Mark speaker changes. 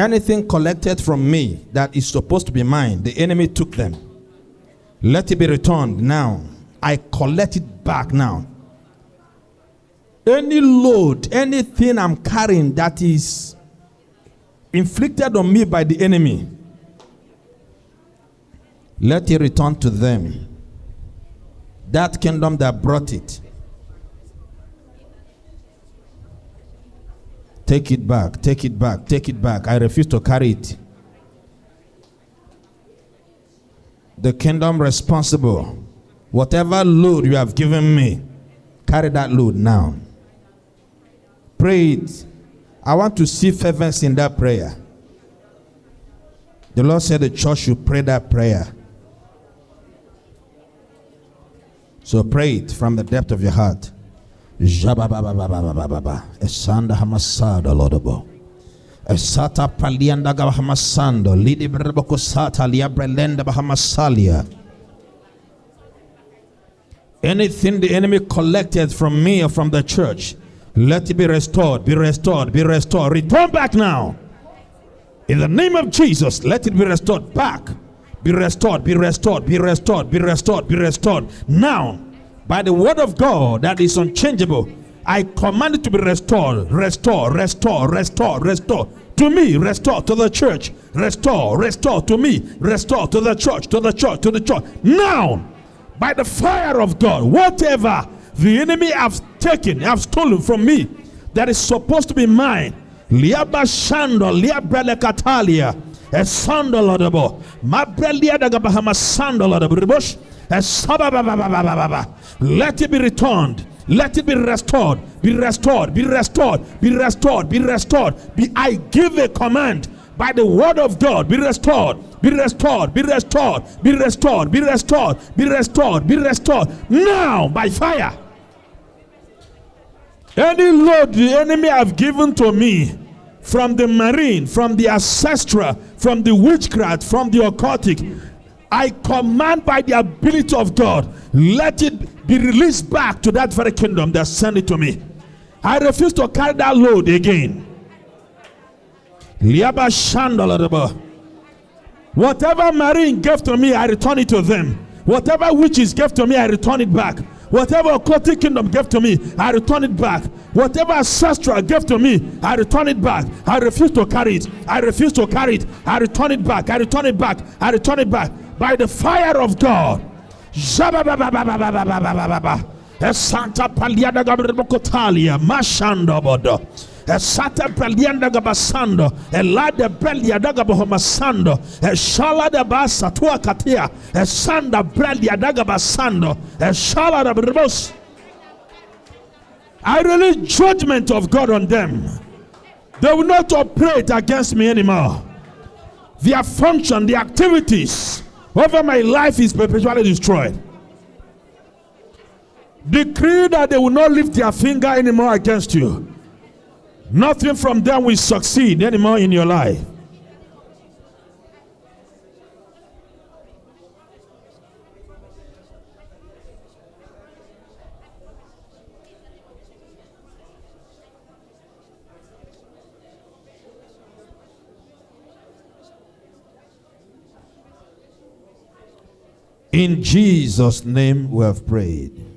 Speaker 1: Anything collected from me that is supposed to be mine, the enemy took them. Let it be returned now. I collect it back now. Any load, anything I'm carrying that is inflicted on me by the enemy, let it return to them. That kingdom that brought it. Take it back, take it back, take it back. I refuse to carry it. The kingdom responsible. Whatever load you have given me, carry that load now. Pray it. I want to see fervency in that prayer. The Lord said the church should pray that prayer. So pray it from the depth of your heart. Esanda hamasada lodobo. Esata palianda gahamasando. Lidi breboko sata liabrelenda bahamasalia. Anything the enemy collected from me or from the church, let it be restored, be restored, be restored. Return back now. In the name of Jesus, let it be restored back. Be restored, be restored, be restored, be restored, be restored. Now, by the word of God that is unchangeable, I command it to be restored. Restore, restore, restore, restore. To me, restore to the church. Restore, restore to me. Restore to the church, to the church, to the church. Now, by the fire of God, whatever the enemy have taken, have stolen from me, that is supposed to be mine. Liaba shando, liabrele katalia, esando lodabo, mabrelia dagabahama sando lodabo, let it be returned. Let it be restored. Be restored. Be restored. Be restored. Be restored. I give a command by the word of God. Be restored. Be restored. Be restored. Be restored. Be restored. Be restored. Be restored. Now by fire. Any load the enemy have given to me from the marine, from the ancestral, from the witchcraft, from the occultic, I command by the ability of God, let it be released back to that very kingdom that sent it to me. I refuse to carry that load again. Whatever marine gave to me, I return it to them. Whatever witches gave to me, I return it back. Whatever occultic kingdom gave to me, I return it back. Whatever ancestral gave to me, I return it back. I refuse to carry it. I refuse to carry it. I return it back. I return it back. I return it back. By the fire of God. Santa Paliada Gabriel Mashando Bodo. Sata Palianda Gabasando, Elada Brelia Dagabohomasando, Shala de Basa Tua Katia, Sanda Brelia Dagabasando, Shala de Brebos. I release judgment of God on them. They will not operate against me anymore. Their function, their activities over my life is perpetually destroyed. Decree that they will not lift their finger anymore against you. Nothing from them will succeed anymore in your life. In Jesus' name we have prayed.